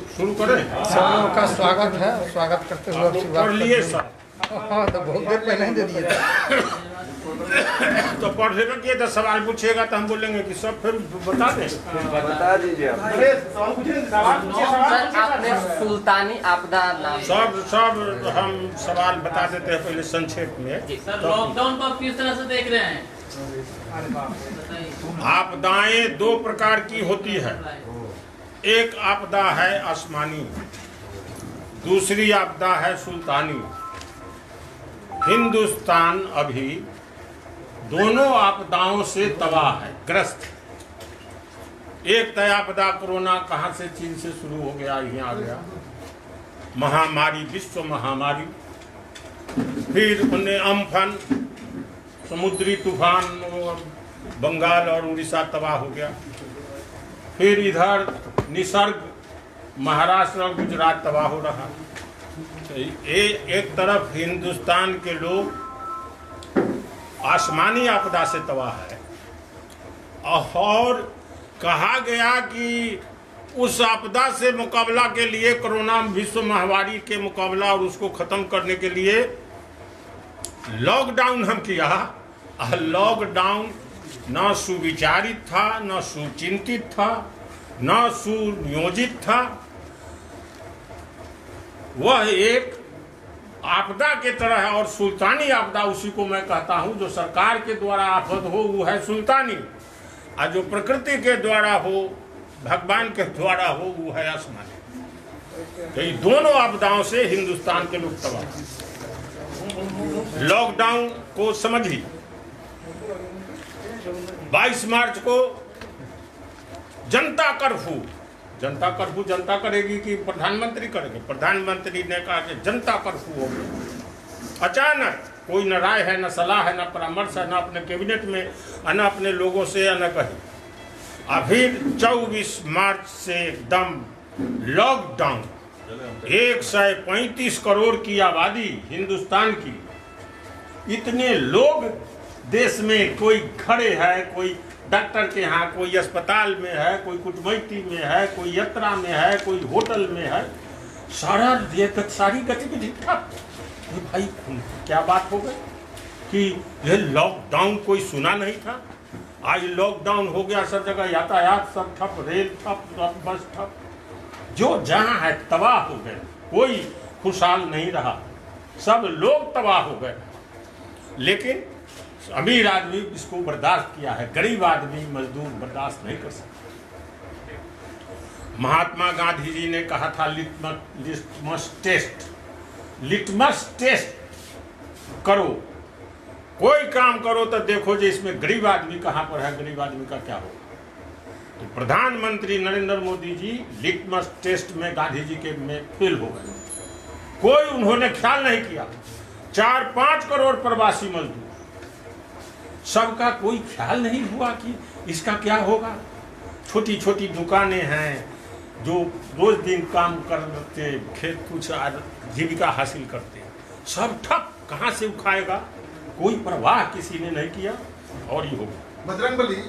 शुरू करें। सब लोगों का स्वागत है, स्वागत करते हुए पढ़ लिए सर? हाँ, तो बहुत देर पहले ही दे दिए थे। तो पढ़ेगा कि तो सवाल पूछेगा तो हम बोलेंगे कि सब फिर बता दें। बता दीजिए आपने सुल्तानी आपदा नाम सब हम सवाल बता देते हैं पहले संक्षेप में। सर लॉकडाउन को आप किस तरह से देख रहे हैं? आपदाएं दो प्रकार की होती है। एक आपदा है आसमानी, दूसरी आपदा है सुल्तानी। हिंदुस्तान अभी दोनों आपदाओं से तबाह है, ग्रस्त। एक तय आपदा कोरोना कहां से, चीन से शुरू हो गया, यहाँ आ गया महामारी, विश्व महामारी। फिर उन्हें अम्फन, समुद्री तूफान, बंगाल और उड़ीसा तबाह हो गया। फिर इधर निसर्ग, महाराष्ट्र और गुजरात तबाह हो रहा। एक तरफ हिंदुस्तान के लोग आसमानी आपदा से तबाह है, और कहा गया कि उस आपदा से मुकाबला के लिए, कोरोना विश्व महामारी के मुकाबला और उसको खत्म करने के लिए लॉकडाउन हम किया। लॉकडाउन न सुविचारित था, न सुचिंतित था, न सुनियोजित था। वह एक आपदा के तरह है, और सुल्तानी आपदा उसी को मैं कहता हूं। जो सरकार के द्वारा आफत हो वो है सुल्तानी, और जो प्रकृति के द्वारा हो, भगवान के द्वारा हो, वो है आसमानी। तो ये दोनों आपदाओं से हिंदुस्तान के लोग तबाह। लॉकडाउन को समझिए। 22 मार्च को जनता कर्फ्यू, जनता करेगी कि प्रधानमंत्री करेंगे? प्रधानमंत्री ने कहा कि जनता कर्फ्यू हो गया। अचानक कोई न राय है, न सलाह है, न परामर्श है, न अपने कैबिनेट में, न अपने लोगों से, न कहीं। अभी 24 मार्च से एकदम लॉकडाउन। 135 करोड़ की आबादी हिंदुस्तान की, इतने लोग देश में, कोई खड़े है, कोई डॉक्टर के यहाँ, कोई अस्पताल में है, कोई कुटमैती में है, कोई यात्रा में है, कोई होटल में है। सारी गतिविधि ठप। भाई क्या बात हो गई कि यह लॉकडाउन कोई सुना नहीं था। आज लॉकडाउन हो गया, सब जगह यातायात सब ठप, रेल ठप, बस ठप। जो जहाँ है तबाह हो गए, कोई खुशहाल नहीं रहा, सब लोग तबाह हो गए। लेकिन अमीर आदमी इसको बर्दाश्त किया है, गरीब आदमी, मजदूर बर्दाश्त नहीं कर सकते। महात्मा गांधी जी ने कहा था लिटमस टेस्ट करो, कोई काम करो तो देखो जो इसमें गरीब आदमी कहां पर है, गरीब आदमी का क्या होगा। तो प्रधानमंत्री नरेंद्र मोदी जी लिटमस टेस्ट में गांधी जी के में फेल हो गए। कोई उन्होंने ख्याल नहीं किया। 4-5 करोड़ प्रवासी मजदूर, सबका कोई ख्याल नहीं हुआ कि इसका क्या होगा। छोटी छोटी दुकानें हैं जो रोज दिन काम करते, खेत कुछ जीविका हासिल करते, सब ठप। कहाँ से उठाएगा, कोई परवाह किसी ने नहीं किया, और ये होगा। बजरंगबली,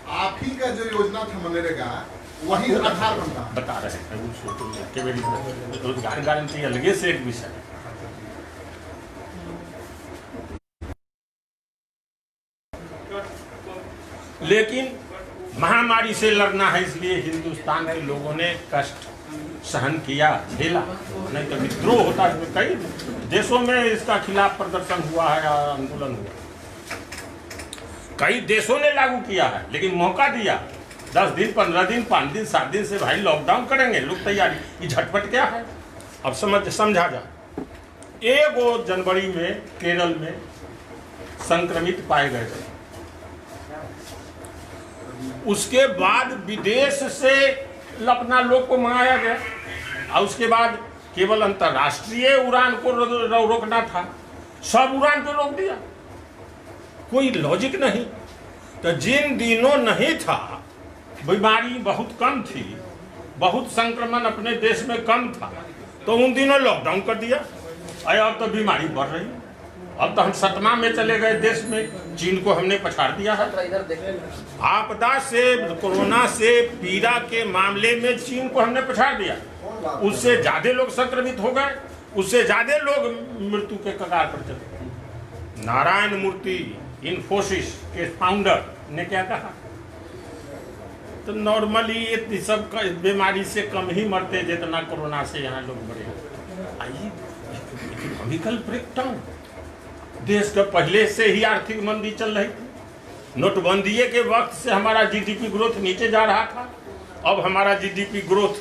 आप ही का जो योजना था मनरेगा, वही आधार बनता बता रहे हैं। रोजगार गारंटी अलगे से एक विषय है। लेकिन महामारी से लड़ना है, इसलिए हिंदुस्तान के लोगों ने कष्ट सहन किया, झेला। नहीं तो विद्रोह होता है। कई देशों में इसका खिलाफ प्रदर्शन हुआ है, आंदोलन हुआ। कई देशों ने लागू किया है, लेकिन मौका दिया 10 दिन, 15 दिन, 5 दिन, 7 दिन से भाई लॉकडाउन करेंगे, लोग तैयारी। ये झटपट क्या है, अब समझा जाए। 1 जनवरी में केरल में संक्रमित पाए गए थे। उसके बाद विदेश से अपना लोग को मंगाया गया, और उसके बाद केवल अंतर्राष्ट्रीय उड़ान को रोकना था, सब उड़ान को रोक दिया। कोई लॉजिक नहीं। तो जिन दिनों नहीं था, बीमारी बहुत कम थी, बहुत संक्रमण अपने देश में कम था, तो उन दिनों लॉकडाउन कर दिया। अब तो बीमारी बढ़ रही है। अब तो हम 7वां में चले गए देश में, चीन को हमने पछाड़ दिया है। इधर देखें। आपदा से, कोरोना से पीड़ा के मामले में चीन को हमने पछाड़ दिया। उससे ज्यादा लोग संक्रमित हो गए, उससे ज्यादा लोग मृत्यु के कगार पर चले। नारायण मूर्ति इन्फोसिस के फाउंडर ने क्या कहा, तो नॉर्मली ये सब बीमारी से कम ही मरते जितना कोरोना से यहाँ लोग मरे। आइए इकोनॉमिकल ब्रेकडाउन, देश का पहले से ही आर्थिक मंदी चल रही थी। नोटबंदी के वक्त से हमारा जीडीपी ग्रोथ नीचे जा रहा था। अब हमारा जीडीपी ग्रोथ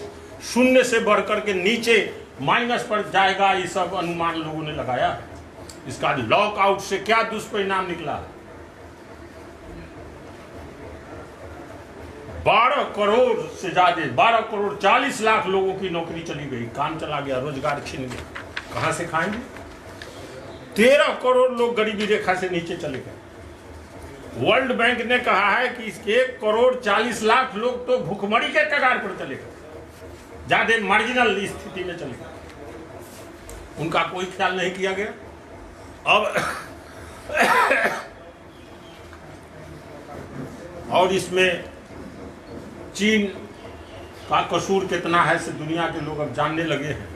0 से बढ़कर के नीचे माइनस पर जाएगा, ये सब अनुमान लोगों ने लगाया। इसका लॉकआउट से क्या दुष्परिणाम निकला? 12 करोड़ से ज्यादा, 12 करोड़ 40 लाख लोगों की नौकरी चली गई, काम चला गया, रोजगार छिन गया। कहां से खाएंगे? 13 करोड़ लोग गरीबी रेखा से नीचे चले गए। वर्ल्ड बैंक ने कहा है कि इसके 1 करोड़ 40 लाख लोग तो भूखमरी के कगार पर चले गए, ज्यादा मार्जिनल स्थिति में चले गए। उनका कोई ख्याल नहीं किया गया। अब और इसमें चीन का कसूर कितना है से दुनिया के लोग अब जानने लगे हैं।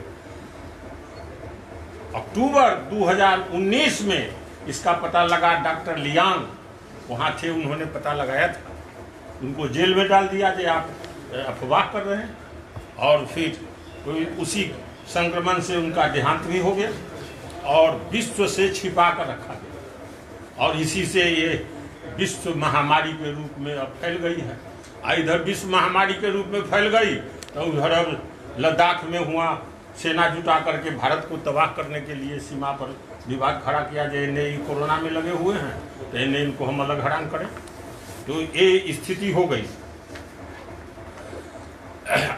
अक्टूबर 2019 में इसका पता लगा, डॉक्टर लियांग वहां थे, उन्होंने पता लगाया था, उनको जेल में डाल दिया कि आप अफवाह कर रहे हैं, और फिर उसी संक्रमण से उनका देहांत भी हो गया और विश्व से छिपा कर रखा गया, और इसी से ये विश्व महामारी के रूप में अब फैल गई है। इधर विश्व महामारी के रूप में फैल गई तो उधर अब लद्दाख में हुआ, सेना जुटा करके भारत को तबाह करने के लिए सीमा पर विवाद खड़ा किया जाए, इन्हें कोरोना में लगे हुए हैं तो इन्हें इनको हम अलग हरान करें। तो ये स्थिति हो गई।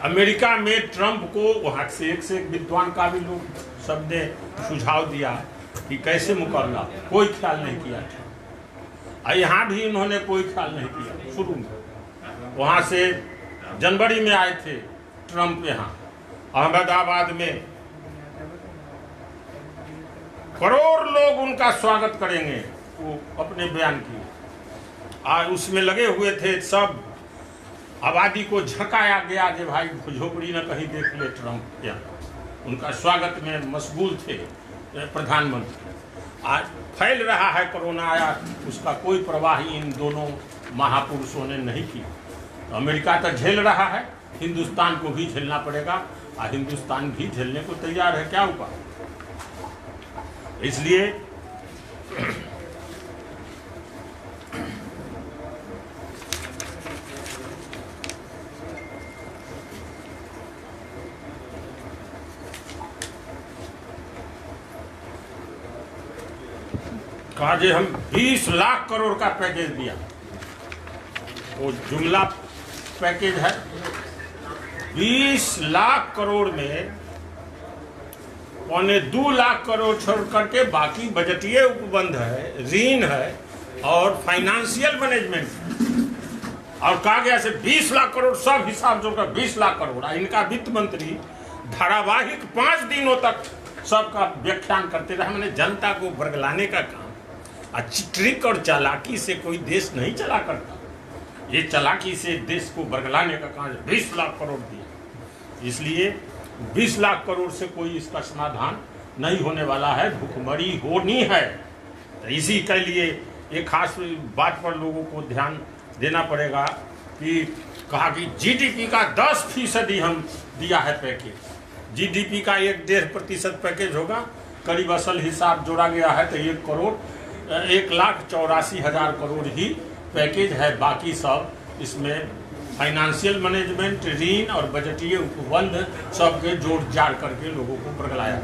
अमेरिका में ट्रंप को वहाँ से एक विद्वान का भी लोग सब ने सुझाव दिया कि कैसे मुकाबला, कोई ख्याल नहीं किया। यहाँ भी इन्होंने कोई ख्याल नहीं किया। शुरू में वहाँ से जनवरी में आए थे ट्रंप यहाँ अहमदाबाद में, करोड़ लोग उनका स्वागत करेंगे, वो अपने बयान किए। और उसमें लगे हुए थे सब, आबादी को झकाया गया कि भाई झोपड़ी न कहीं देख ले ट्रंप यहाँ, उनका स्वागत में मशगूल थे प्रधानमंत्री। आज फैल रहा है कोरोना आया, उसका कोई परवाह इन दोनों महापुरुषों ने नहीं की। अमेरिका तो झेल रहा है, हिंदुस्तान को भी झेलना पड़ेगा, और हिंदुस्तान भी झेलने को तैयार है। क्या उपाय? इसलिए कहा जे हम 20 लाख करोड़ का पैकेज दिया, वो जुमला पैकेज है। 20 लाख करोड़ में 1.25 लाख करोड़ छोड़ करके बाकी बजटीय उपबंध है, ऋण है और फाइनेंशियल मैनेजमेंट। और कहा गया से 20 लाख करोड़ सब हिसाब जोड़कर 20 लाख करोड़। इनका वित्त मंत्री धारावाहिक 5 दिनों तक सबका व्याख्यान करते रहे। मैंने जनता को बरगलाने का काम, ट्रिक और चालाकी से कोई देश नहीं चला करता। ये चालाकी से देश को बरगलाने का काम 20 लाख करोड़ दिया। इसलिए 20 लाख करोड़ से कोई इसका समाधान नहीं होने वाला है, भूखमरी होनी है। तो इसी के लिए एक खास बात पर लोगों को ध्यान देना पड़ेगा कि कहा कि जीडीपी का 10% हम दिया है पैकेज। जीडीपी का 1.5% पैकेज होगा, करीब असल हिसाब जोड़ा गया है तो 1,84,000 करोड़ ही पैकेज है। बाकी सब इसमें फाइनेंशियल मैनेजमेंट, ऋण और बजटीय उपबंध सबके जोड़ जाड़ करके लोगों को बरगलाया।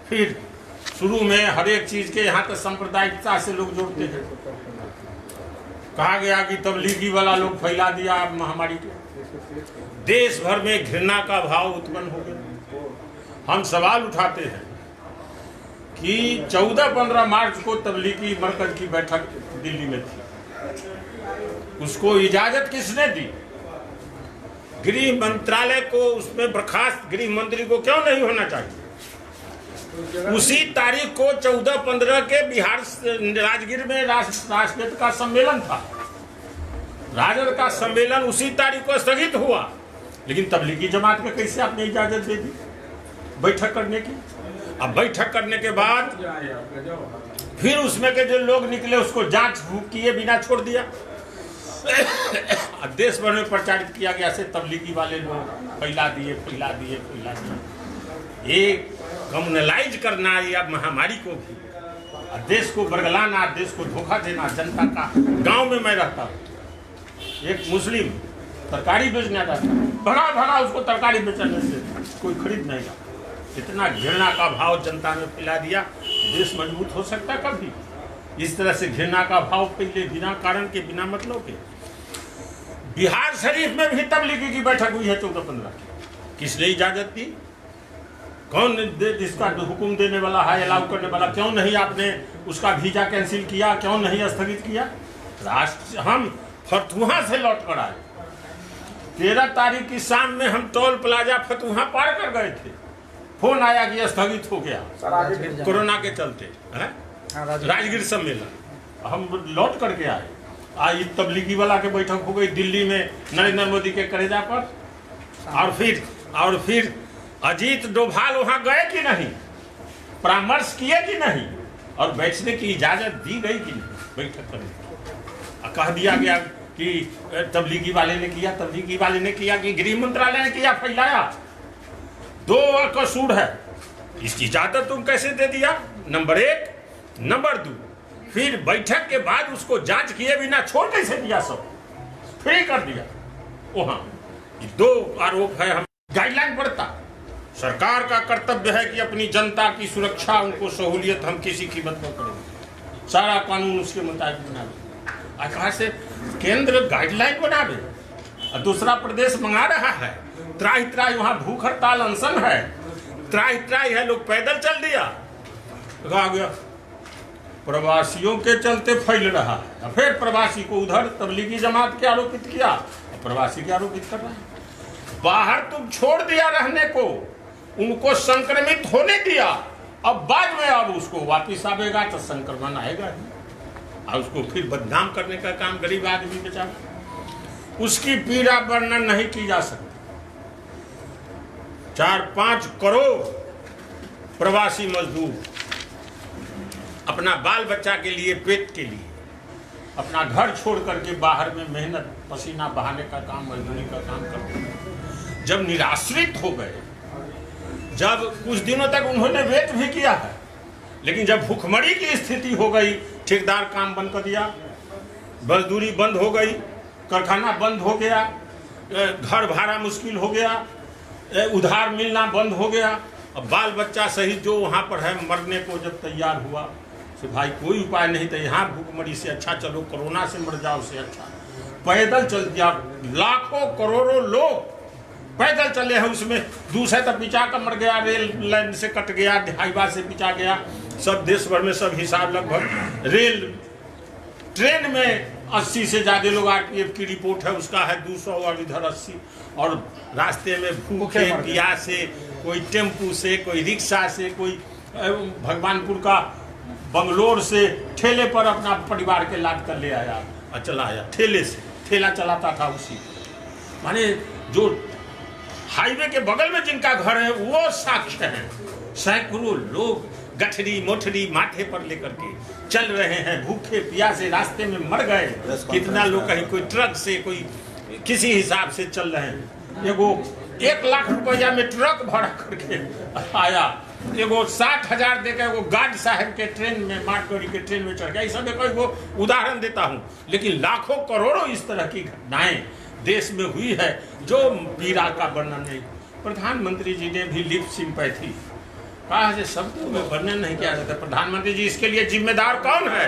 फिर शुरू में हर एक चीज के यहाँ तो सांप्रदायिकता से लोग जोड़ते हैं। कहा गया कि तबलीगी वाला लोग फैला दिया महामारी के, देश भर में घृणा का भाव उत्पन्न हो गया। हम सवाल उठाते हैं कि 14-15 मार्च को तबलीगी मरकज की बैठक दिल्ली में थी, उसको इजाजत किसने दी? गृह मंत्रालय को उसमें बर्खास्त गृह मंत्री को क्यों नहीं होना चाहिए? उसी तारीख को 14-15 के बिहार राजगीर में राष्ट्रहित का सम्मेलन था। राजद का सम्मेलन उसी तारीख को स्थगित हुआ, लेकिन तबलीगी जमात को कैसे आपने इजाजत दे दी बैठक करने की? अब बैठक करने के बाद फिर उसमें के जो लोग निकले उसको जांच किए बिना छोड़ दिया। देश भर में प्रचारित किया गया से तबलीगी वाले लोग फैला दिए। एक कम्युनलाइज करना या महामारी को भी, देश को बरगलाना, देश को धोखा देना जनता का। गांव में मैं रहता हूँ, एक मुस्लिम तरकारी बेचने आता था, भरा उसको तरकारी बेचने से कोई खरीद नहीं था। इतना घृणा का भाव जनता में फैला दिया। देश मजबूत हो सकता कभी? इस तरह से घृणा का भाव पहले बिना कारण के, बिना मतलब के। बिहार शरीफ में भी तबलीगी की बैठक हुई है 14-15 की। किसने इजाजत दी? कौन इसका हुक्म देने वाला है, अलाउ करने वाला? क्यों नहीं आपने उसका वीजा कैंसिल किया? क्यों नहीं स्थगित किया? राष्ट्र हम फतुहा से लौट कर आए। 13 तारीख की शाम में हम टोल प्लाजा फतुहा पार कर गए थे। फोन आया कि स्थगित हो गया कोरोना के चलते। राजगीर सम्मेलन हम लौट करके आए। आज तबलीगी वाला के बैठक हो गई दिल्ली में नरेंद्र मोदी के करेजा पर। और फिर अजीत डोभाल वहां गए कि नहीं, परामर्श किए कि नहीं, और बैठने की इजाजत दी गई कि नहीं बैठक करने की? कह दिया गया कि तबलीगी वाले ने किया कि गृह मंत्रालय ने किया, फैलाया। 2 कसूर है। इसकी इजाजत तुम कैसे दे दिया? नंबर 1। नंबर 2, फिर बैठक के बाद उसको जांच किए बिना छोड़ कैसे दिया? सब फ्री कर दिया। वहां 2 आरोप है। हम गाइडलाइन पढ़ता, सरकार का कर्तव्य है कि अपनी जनता की सुरक्षा, उनको सहूलियत हम किसी कीमत पर करेंगे। सारा कानून उसके मुताबिक बनावे। कहा से केंद्र गाइडलाइन बनावे और दूसरा प्रदेश मंगा रहा है। त्राही वहां भूख हड़ताल अनशन है, त्राही है, लोग पैदल चल दिया। कहा गया प्रवासियों के चलते फैल रहा है। फिर प्रवासी को उधर तबलीगी जमात के आरोपित किया, प्रवासी के आरोपित कर रहा है। बाहर तुम छोड़ दिया रहने को, उनको संक्रमित होने दिया। अब बाद में अब उसको वापिस आवेगा तो संक्रमण आएगा ही, और उसको फिर बदनाम करने का काम गरीब आदमी बेचारा, उसकी पीड़ा वर्णन नहीं की जा सकती। 4-5 करोड़ प्रवासी मजदूर अपना बाल बच्चा के लिए, पेट के लिए अपना घर छोड़ करके बाहर में मेहनत, पसीना बहाने का काम, मजदूरी का काम करते हैं। जब निराश्रित हो गए, जब कुछ दिनों तक उन्होंने वेट भी किया है, लेकिन जब भूखमरी की स्थिति हो गई, ठेकेदार काम बंद कर दिया, मजदूरी बंद हो गई, कारखाना बंद हो गया, घर भाड़ा मुश्किल हो गया, उधार मिलना बंद हो गया। अब बाल बच्चा सहित जो वहाँ पर है मरने को जब तैयार हुआ, तो भाई कोई उपाय नहीं था। यहाँ भूखमरी से अच्छा चलो कोरोना से मर जाओ से अच्छा पैदल चल दिया। लाखों करोड़ों लोग पैदल चले हैं, उसमें दूसरे तक पिचा कर मर गया, रेल लाइन से कट गया, हाईवा से पिचा गया। सब देश भर में सब हिसाब लगभग रेल ट्रेन में 80 से ज़्यादा लोग, RPF की रिपोर्ट है उसका है 200 और इधर 80, और रास्ते में भूखे प्यास से, कोई टेम्पू से, कोई रिक्शा से, कोई भगवानपुर का बंगलोर से ठेले पर अपना परिवार के लाद कर ले आया और चला आया। ठेले से, ठेला चलाता था उसी। माने जो हाईवे के बगल में जिनका घर है वो साक्ष्य हैं। सैकड़ों लोग गठरी मोठरी माथे पर लेकर के चल रहे हैं, भूखे प्यासे रास्ते में मर गए। कितना लोग कहीं कोई ट्रक से, कोई किसी हिसाब से चल रहे हैं। एगो 1 लाख रुपया में ट्रक भाड़ा करके आया, एगो 60,000 देकर एगो गार्ड साहब के ट्रेन में, मारकड़ी के ट्रेन में चढ़ गया। इस सब एगो उदाहरण देता हूँ, लेकिन लाखों करोड़ों इस तरह की घटनाएं देश में हुई है जो पीड़ा का वर्णन नहीं। प्रधानमंत्री जी ने भी लिप सिंपैथी कहा है, शब्दों में वर्णन नहीं किया जाता। प्रधानमंत्री जी इसके लिए जिम्मेदार कौन है?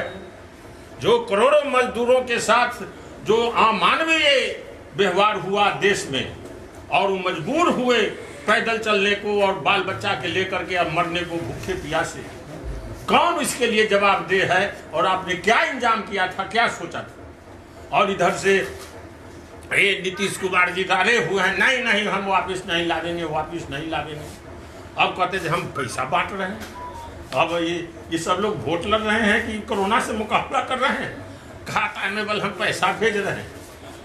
जो करोड़ों मजदूरों के साथ जो अमानवीय व्यवहार हुआ देश में, और वो मजबूर हुए पैदल चलने को और बाल बच्चा के लेकर के अब मरने को भूखे प्यासे, कौन इसके लिए जवाबदेह है? और आपने क्या इंतजाम किया था, क्या सोचा था? और इधर से नीतीश कुमार जी डाले हुए हैं, नहीं हम वापिस नहीं ला देंगे, वापिस नहीं ला देंगे। अब कहते थे हम पैसा बांट रहे हैं। अब ये सब लोग वोट लड़ रहे हैं कि कोरोना से मुकाबला कर रहे हैं। खाता में बल हम पैसा भेज रहे हैं।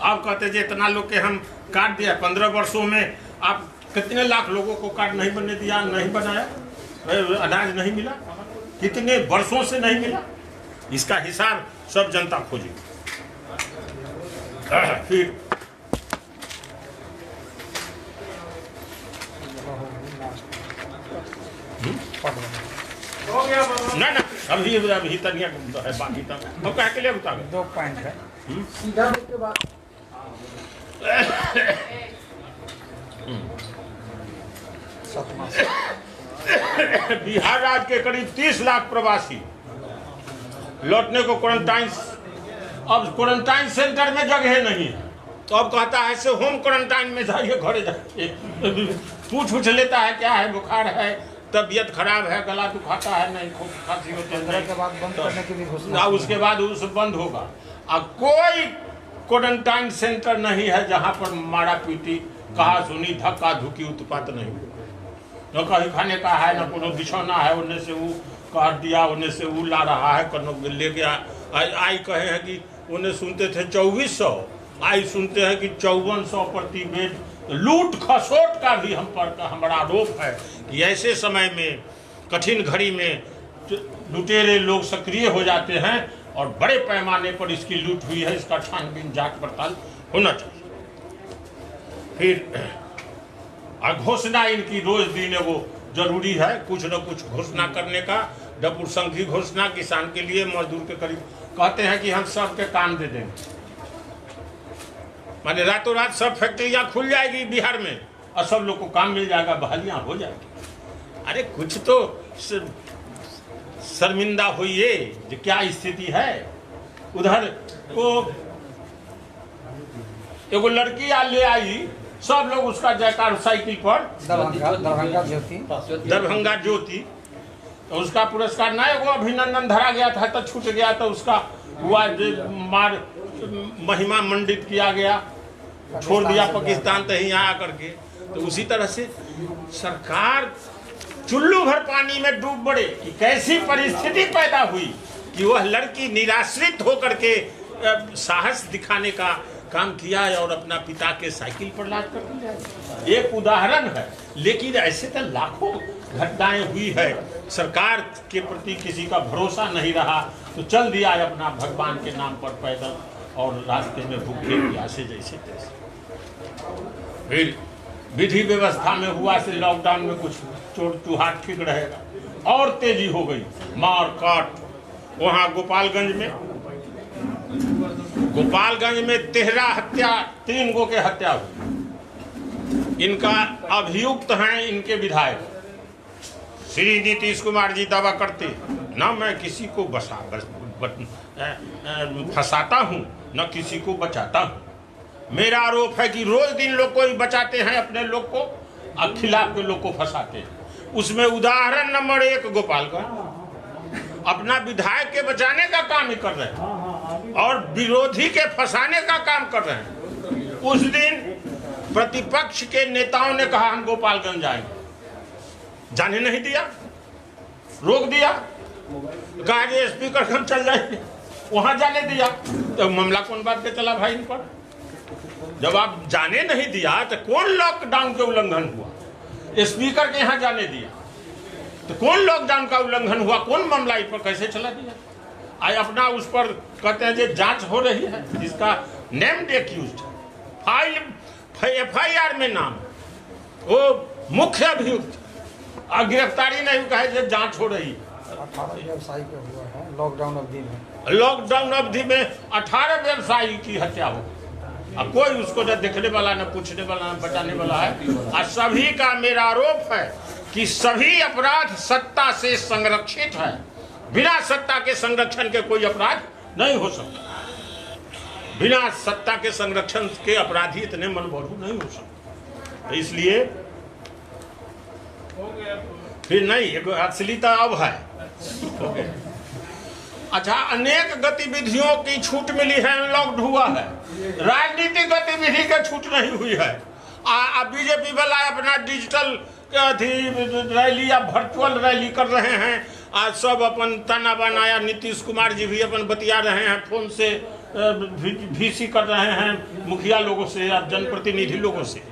अब कहते थे इतना लोग के हम कार्ड दिया, 15 वर्षों में आप कितने लाख लोगों को कार्ड नहीं बनने दिया, नहीं बनाया, अनाज नहीं मिला, कितने वर्षों से नहीं मिला। इसका हिसाब सब जनता खोजेगी। फिर ना अभी तनिया है बाकी तक हम कह के लिए बता 2 पॉइंट है। बिहार राज्य के करीब 30 लाख प्रवासी लौटने को क्वारंटाइन, अब क्वारंटाइन सेंटर में जगह नहीं है तो अब कहता है से होम क्वारंटाइन में जाइए, घरे जाइए। पूछ लेता है क्या है, बुखार है, तबीयत खराब है, गला दुखाता है, नहीं खांसी होती है, के बाद बंद करने की भी घोषणा, उसके बाद उस बंद होगा। अब कोई क्वारंटाइन सेंटर नहीं है जहां पर मारा पीटी, कहा सुनी, धक्का धुकी, उत्पात नहीं हुआ। न कहीं खाने का है, न कोनो बिछौना है, उन्हें से वो काट दिया, उन्हें से वो ला रहा है, कनो ले गया। आई कहे हैं कि उन्हें सुनते थे 2400, आई सुनते हैं कि 5400 प्रति बेड। लूट खसोट का भी हम पर हमारा आरोप है कि ऐसे समय में, कठिन घड़ी में लुटेरे लोग सक्रिय हो जाते हैं और बड़े पैमाने पर इसकी लूट हुई है। इसका छानबीन जांच पड़ताल होना चाहिए। फिर घोषणा इनकी रोज दिन वो जरूरी है, कुछ न कुछ घोषणा करने का। डपुर संघ की घोषणा किसान के लिए, मजदूर के करीब कहते हैं कि हम सबके काम दे देंगे, माने रातों रात सब फैक्ट्रियां खुल जाएगी बिहार में और सब लोग को काम मिल जाएगा, बहालियां हो जाएगी। अरे कुछ तो शर्मिंदा होइए जो क्या स्थिति है। उधर वो एगो लड़की ले आई, सब लोग उसका जयकार साइकिल पर, दरभंगा ज्योति, तो उसका पुरस्कार ना एगो अभिनंदन धरा गया था तो छूट गया, तो उसका हुआ मार महिमा मंडित किया गया, छोड़ दिया पाकिस्तान तो यहाँ आकर के। तो उसी तरह से सरकार चुल्लू भर पानी में डूब पड़े कि कैसी परिस्थिति पैदा हुई कि वह लड़की निराश्रित होकर के साहस दिखाने का काम किया और अपना पिता के साइकिल पर लाद कर दिया। एक उदाहरण है, लेकिन ऐसे तो लाखों घटनाएं हुई है। सरकार के प्रति किसी का भरोसा नहीं रहा तो चल दिया अपना भगवान के नाम पर पैदल और रास्ते में भूखे प्यासे जैसे तैसे। फिर विधि व्यवस्था में हुआ से लॉकडाउन में कुछ चोर चुहार ठीक रहेगा, और तेजी हो गई मार काट। वहाँ गोपालगंज में 13 हत्या, 3 गो के हत्या हुई। इनका अभियुक्त हैं इनके विधायक श्री नीतीश कुमार जी दावा करते ना मैं किसी को फंसाता हूँ न किसी को बचाता हूँ। मेरा आरोप है कि रोज दिन लोग को बचाते हैं अपने लोग को और खिलाफ के लोग को फंसाते हैं। उसमें उदाहरण नंबर 1 गोपालगंज अपना विधायक के बचाने का काम ही कर रहे हैं और विरोधी के फंसाने का काम कर रहे हैं। उस दिन प्रतिपक्ष के नेताओं ने कहा हम गोपालगंज जाएंगे, जाने नहीं दिया, रोक दिया, कहा कि स्पीकर हम चल जाएंगे, वहां जाने दिया। तो मामला कौन बात के चला भाई इन पर? जब आप जाने नहीं दिया तो कौन लॉकडाउन के उल्लंघन हुआ? स्पीकर के यहाँ जाने दिया तो कौन लॉकडाउन का उल्लंघन हुआ? कौन मामला इस पर कैसे चला दिया? आज अपना उस पर कहते हैं जो जांच हो रही है, जिसका नेम्ड एक्यूज्ड, फाइल FIR में नाम, वो मुख्य अभियुक्त, और गिरफ्तारी नहीं कहे जो जांच हो रही है। 18 व्यवसायी का हुआ है लॉकडाउन अवधि में। लॉकडाउन अवधि में 18 व्यवसायी की हत्या हो, अब कोई उसको न देखने वाला, न पूछने वाला, न बचाने वाला है। और सभी का मेरा आरोप है कि सभी अपराध सत्ता से संरक्षित है। बिना सत्ता के संरक्षण के कोई अपराध नहीं हो सकता। बिना सत्ता के संरक्षण के अपराधी इतने मनबोधू नहीं हो सकते। तो इसलिए फिर नहीं, अश्लीलता अब है। अच्छा, अनेक गतिविधियों की छूट मिली है, अनलॉक्ड हुआ है। राजनीतिक गतिविधि की छूट नहीं हुई है। बीजेपी वाला अपना डिजिटल अथी रैली या वर्चुअल रैली कर रहे हैं। आज सब अपन ताना बनाया, नीतीश कुमार जी भी अपन बतिया रहे हैं फोन से, VC कर रहे हैं मुखिया लोगों से या जनप्रतिनिधि लोगों से।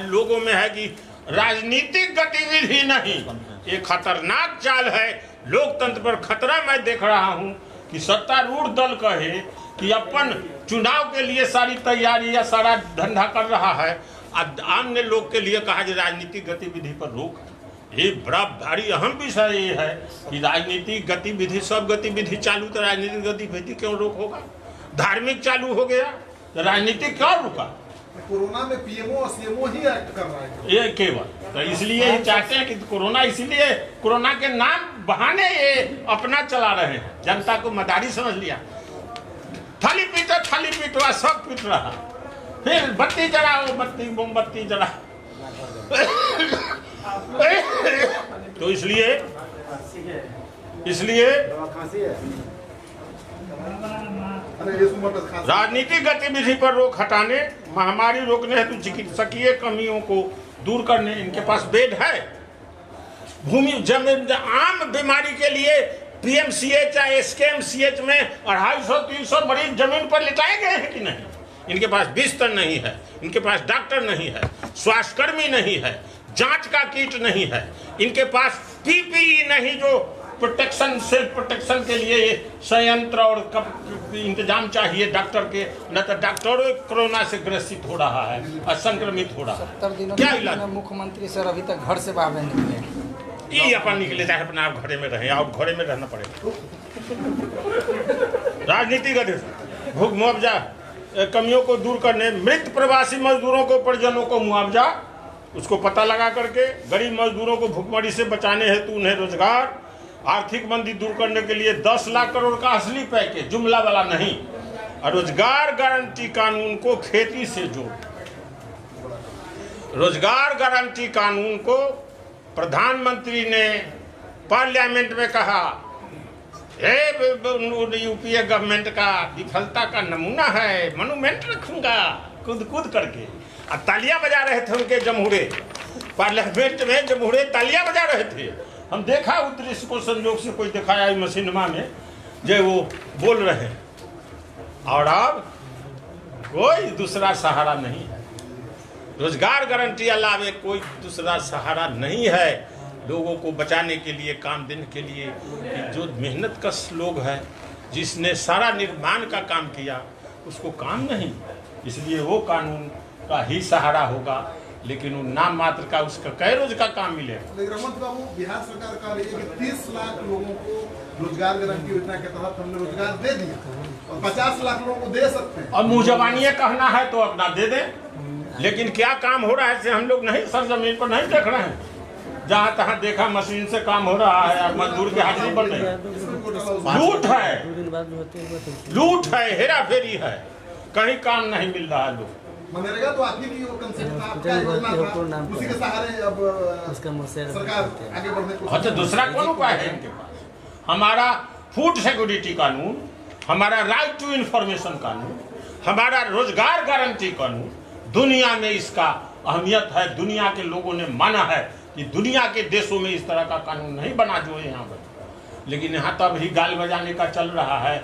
लोगों में है कि राजनीतिक गतिविधि नहीं, ये खतरनाक चाल है, लोकतंत्र पर खतरा। मैं देख रहा हूं कि सत्तारूढ़ दल कहे कि अपन चुनाव के लिए सारी तैयारी या सारा धंधा कर रहा है, आम ने लोग के लिए कहा कि राजनीतिक गतिविधि पर रोक। ये बड़ा भारी अहम विषय ये है कि राजनीतिक गतिविधि, सब गतिविधि चालू तो राजनीतिक गतिविधि क्यों रोक होगा? धार्मिक चालू हो गया तो राजनीतिक क्यों रुका? कोरोना में पीएमओ और सीएमओ ही एक्ट कर रहा है ये केवल तो इसलिए ये चाहते हैं कि कोरोना, इसीलिए कोरोना के नाम बहाने ये अपना चला रहे हैं। जनता को मदारी समझ लिया, थाली पीटवा, सब पीट रहा। फिर बत्ती जलाओ, मोमबत्ती जला। तो इसलिए राजनीतिक गतिविधि पर रोक हटाने, महामारी रोकने हेतु चिकित्सकीय कमियों को दूर करने, इनके पास बेड है। भूमि आम बीमारी के लिए PMCH या SKMCH में 250-300 मरीज जमीन पर लिटाए गए हैं कि नहीं? इनके पास बिस्तर नहीं है, इनके पास डॉक्टर नहीं है, स्वास्थ्यकर्मी नहीं है, जांच का किट नहीं है, इनके पास PPE नहीं जो प्रोटेक्शन, सेल्फ प्रोटेक्शन के लिए संयंत्र और इंतजाम चाहिए डॉक्टर के, न तो डॉक्टरों कोरोना से ग्रसित हो रहा है और संक्रमित हो रहा है। 70 दिनों क्या इलाज? मुख्यमंत्री सर अभी तक घर से बाहर नहीं निकले। ये अपन निकले चाहे अपने आप घरे में रहे, आप घरे में रहना पड़ेगा। राजनीतिक गतिविधि, भूख मुआवजा कमियों को दूर करने, मृत प्रवासी मजदूरों को परिजनों को मुआवजा, उसको पता लगा करके गरीब मजदूरों को भूखमरी से बचाने हेतु उन्हें रोजगार, आर्थिक मंदी दूर करने के लिए 10 लाख करोड़ का असली पैकेज, जुमला वाला नहीं। और रोजगार गारंटी कानून को खेती से जोड़, रोजगार गारंटी कानून को प्रधानमंत्री ने पार्लियामेंट में कहा यूपीए गवर्नमेंट का विफलता का नमूना है, मोन्यूमेंट रखूंगा कूद करके। अब तालियां बजा रहे थे उनके जमहूरे, पार्लियामेंट में जमहूरे तालियां बजा रहे थे। हम देखा उस दृश्य को, संयोग से कोई दिखाया मसीनमा में, जो वो बोल रहे हैं। और अब कोई दूसरा सहारा नहीं है, रोजगार गारंटी अलावे कोई दूसरा सहारा नहीं है लोगों को बचाने के लिए, काम देने के लिए। जो मेहनत कश लोग हैं, जिसने सारा निर्माण का काम किया, उसको काम नहीं, इसलिए वो कानून का ही सहारा होगा। लेकिन वो नाम मात्र का, उसका कई रोज का काम मिलेगा। लेकिन रमत बाबू, बिहार सरकार कह रही है कि 30 लाख लोगों को रोजगार गारंटी योजना के तहत हमने रोजगार दे दिया और 50 लाख लोगों को दे सकते हैं। और मुँह जबानिए कहना है तो अपना दे दे, लेकिन क्या काम हो रहा है से हम लोग नहीं, सरजमीन पर नहीं देख रहे हैं। जहाँ तहाँ देखा मशीन से काम हो रहा है, मजदूर की हाजिरी बन रही है। लूट है, हेरा फेरी है, कहीं काम नहीं मिल रहा है। लोग मनरेगा तो आपकी भी कंसेप्ट था, आपका योजना था, उसी के सहारे अब सरकार आगे बढ़ने को। अच्छा, दूसरा कौन उपाय है इनके पास? हमारा फूड सिक्योरिटी कानून, हमारा राइट टू इंफॉर्मेशन कानून, हमारा रोजगार गारंटी कानून, दुनिया में इसका अहमियत है। दुनिया के लोगों ने माना है कि दुनिया के देशों में इस तरह का कानून नहीं बना जो है यहाँ पर। लेकिन यहाँ तब ही गाल बजाने का चल रहा है,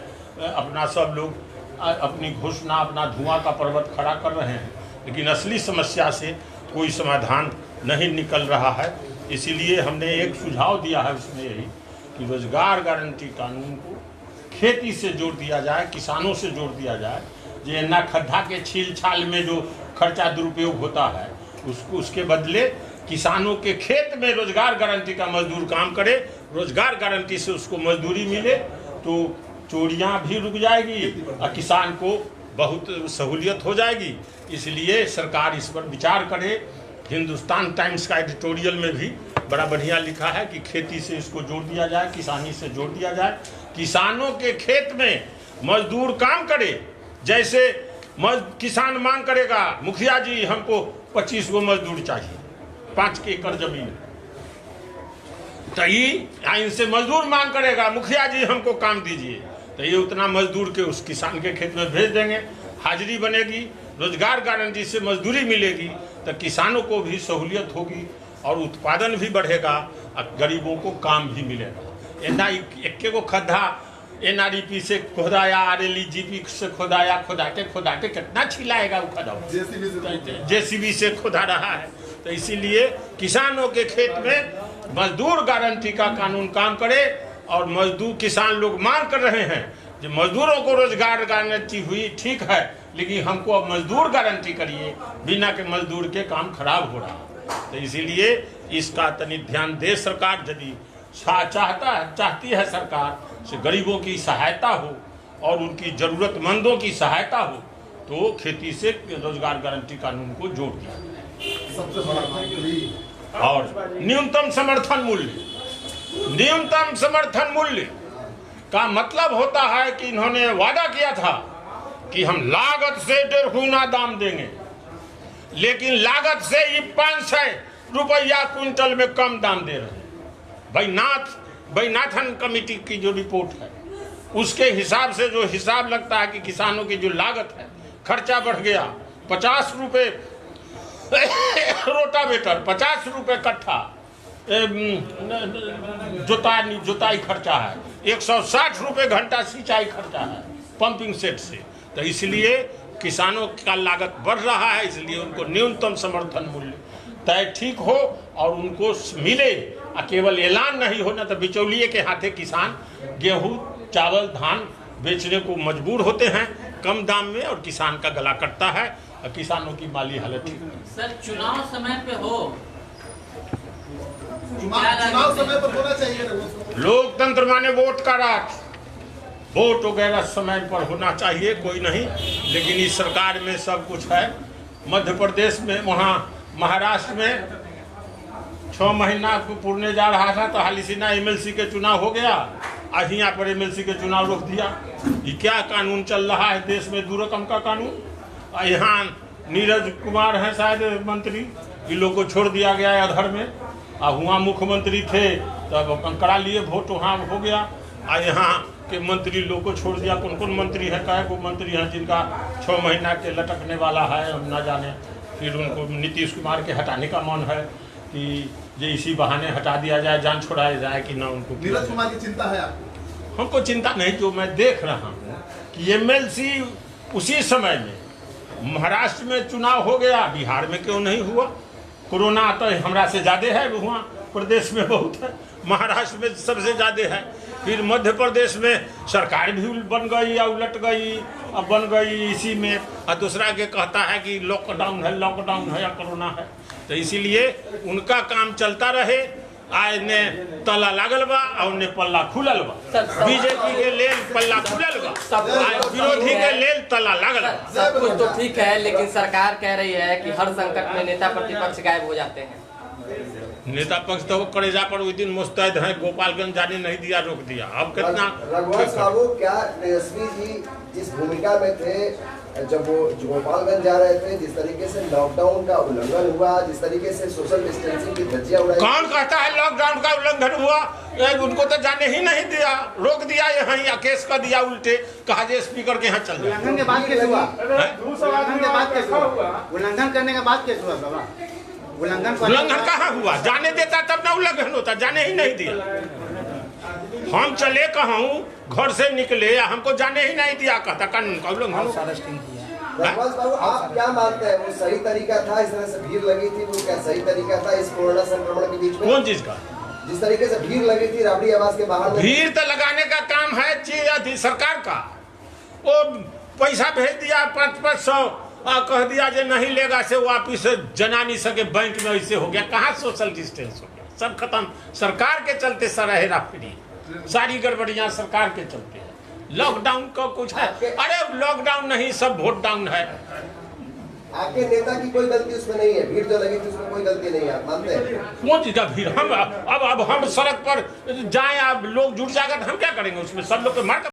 अपना सब लोग अपनी घोषणा, अपना धुआं का पर्वत खड़ा कर रहे हैं, लेकिन असली समस्या से कोई समाधान नहीं निकल रहा है। इसीलिए हमने एक सुझाव दिया है उसमें यही कि रोजगार गारंटी कानून को खेती से जोड़ दिया जाए, किसानों से जोड़ दिया जाए। ये ना खड्डा के छील छाल में जो खर्चा दुरुपयोग होता है, उसके बदले किसानों के खेत में रोजगार गारंटी का मजदूर काम करे, रोजगार गारंटी से उसको मजदूरी मिले, तो चोरियां भी रुक जाएगी और किसान को बहुत सहूलियत हो जाएगी। इसलिए सरकार इस पर विचार करे। हिंदुस्तान टाइम्स का एडिटोरियल में भी बड़ा बढ़िया लिखा है कि खेती से इसको जोड़ दिया जाए, किसानी से जोड़ दिया जाए। किसानों के खेत में मजदूर काम करे, जैसे किसान मांग करेगा, मुखिया जी हमको 25 गो मजदूर चाहिए, 5 एकड़ जमीन, तो ये इनसे मजदूर मांग करेगा, मुखिया जी हमको काम दीजिए, तो ये उतना मजदूर के उस किसान के खेत में भेज देंगे, हाजिरी बनेगी, रोजगार गारंटी से मजदूरी मिलेगी, तो किसानों को भी सहूलियत होगी और उत्पादन भी बढ़ेगा और गरीबों को काम भी मिलेगा। एक को खड्डा NREP से खोदाया, RLGP से खोदाया, खोदाते कितना छिलाएगा वो खदा, JCB से खोदा रहा है। तो इसीलिए किसानों के खेत में मजदूर गारंटी का कानून काम करे और मजदूर किसान लोग मांग कर रहे हैं कि मजदूरों को रोजगार गारंटी हुई ठीक है, लेकिन हमको अब मजदूर गारंटी करिए, बिना के मजदूर के काम खराब हो रहा है। तो इसीलिए इसका तनी ध्यान दे सरकार। यदि चाहती है सरकार से गरीबों की सहायता हो और उनकी ज़रूरतमंदों की सहायता हो, तो खेती से रोजगार गारंटी कानून को जोड़ दिया सबसे बड़ा और न्यूनतम समर्थन मूल्य का मतलब होता है कि इन्होंने वादा किया था कि हम लागत से 1.5 गुना दाम देंगे, लेकिन लागत से ही 500 रुपया क्विंटल में कम दाम दे रहे हैं। बैनाथन कमेटी की जो रिपोर्ट है उसके हिसाब से जो हिसाब लगता है कि किसानों की जो लागत है, खर्चा बढ़ गया। 50 रुपये रोटावेटर, 50 रुपये कट्ठा जोताई खर्चा है, 160 रुपये घंटा सिंचाई खर्चा है पंपिंग सेट से। तो इसलिए किसानों का लागत बढ़ रहा है, इसलिए उनको न्यूनतम समर्थन मूल्य तय ठीक हो और उनको मिले। केवल ऐलान नहीं होना तो बिचौलिए के हाथे किसान गेहूं, चावल, धान बेचने को मजबूर होते हैं कम दाम में और किसान का गला कटता है और किसानों की माली हालत ठीक है। सर चुनाव समय पे हो, चुनाव समय पर होना चाहिए। लोकतंत्र माने वोट का राज, वोट वगैरह समय पर होना चाहिए, कोई नहीं। लेकिन इस सरकार में सब कुछ है। मध्य प्रदेश में, वहाँ महाराष्ट्र में 6 महीना पूरने जा रहा था तो हालिसिना MLC के चुनाव हो गया, आज यहाँ पर MLC के चुनाव रोक दिया। ये क्या कानून चल रहा है देश में, दो रकम का कानून। यहाँ नीरज कुमार हैं शायद मंत्री, इन लोग को छोड़ दिया गया है अधर में। अब वहाँ मुख्यमंत्री थे तब करा लिए वोट, वहाँ हो गया। यहाँ के मंत्री लोग को छोड़ दिया। कौन कौन मंत्री है, क्या को मंत्री हैं जिनका 6 महीना के लटकने वाला है, हम ना जाने। फिर उनको नीतीश कुमार के हटाने का मन है कि ये इसी बहाने हटा दिया जाए, जान छोड़ाया जाए कि ना उनको। नीरज कुमार की चिंता है आपको? हमको चिंता नहीं, जो मैं देख रहा हूँ कि MLC उसी समय में महाराष्ट्र में चुनाव हो गया, बिहार में क्यों नहीं हुआ? कोरोना तो हमरा से ज़्यादा है, वहाँ प्रदेश में बहुत है, महाराष्ट्र में सबसे ज़्यादा है। फिर मध्य प्रदेश में सरकार भी बन गई या उलट गई, अब बन गई इसी में, और दूसरा के कहता है कि लॉकडाउन है या कोरोना है। तो इसीलिए उनका काम चलता रहे। आय ने तला लागल बा और ने पल्ला खुलल बा। बीजेपी के लेल पल्ला खुलल बा, विरोधी के लेल तला लागल बा। सब कुछ तो ठीक है, लेकिन सरकार कह रही है कि हर संकट में नेता प्रतिपक्ष गायब हो जाते हैं। नेता पक्ष तो वो करेजा पर उस दिन मुस्तैद है, गोपालगंज जाने नहीं दिया, रोक दिया। अब कितना रघुवंश बाबू, क्या तेजस्वी जी जिस भूमिका में थे जब वो गोपालगंज जा रहे थे, जिस तरीके से लॉकडाउन का उल्लंघन हुआ, जिस तरीके से सोशल डिस्टेंसिंग की धज्जियां उड़ाई। कौन कहता है लॉकडाउन का उल्लंघन हुआ? उनको तो जाने ही नहीं दिया, रोक दिया, यहाँ या केस कर दिया उल्टे, कहा जे स्पीकर के यहाँ चल जाए। उल्लंघन के बाद कैसे हुआ? उल्लंघन करने के बाद कैसे हुआ बाबा? उल्लंघन कहाँ हुआ? जाने देता तब ना उल्लंघन होता, जाने ही नहीं दिया। हम चले कहूँ घर से निकले, हमको जाने ही नहीं दिया, कहता कानून का उल्लंघन। रघुवंश बाबू, आप क्या मानते हैं, वो सही तरीका था? इस तरह से भीड़ लगी थी, वो क्या सही तरीका था इस कोरोना संक्रमण के बीच में? कौन चीज का? जिस तरीके से भीड़ लगी थी राबड़ी आवास के बाहर में। भीड़ तो लगाने का काम है सरकार का। वो पैसा भेज दिया 500-500, कह दिया जो नहीं लेगा से वापिस जना नहीं सके, बैंक में ऐसे हो गया। कहाँ सोशल डिस्टेंस हो गया? सब खत्म। सरकार के चलते सारा हेरा फेरी, सारी गड़बड़ियां सरकार के चलते हैं। लॉकडाउन का कुछ है? अरे लॉकडाउन नहीं, सब वोट डाउन है। आपके नेता की कोई गलती उसमें नहीं है, भीड़ जो लगी थी उसमें कोई गलती नहीं है, आप मानते हैं? कौन चीज का भीड़? हम अब हम सड़क पर जाएं, अब लोग जुट जाएगा तो हम क्या करेंगे उसमें? सब लोग के मार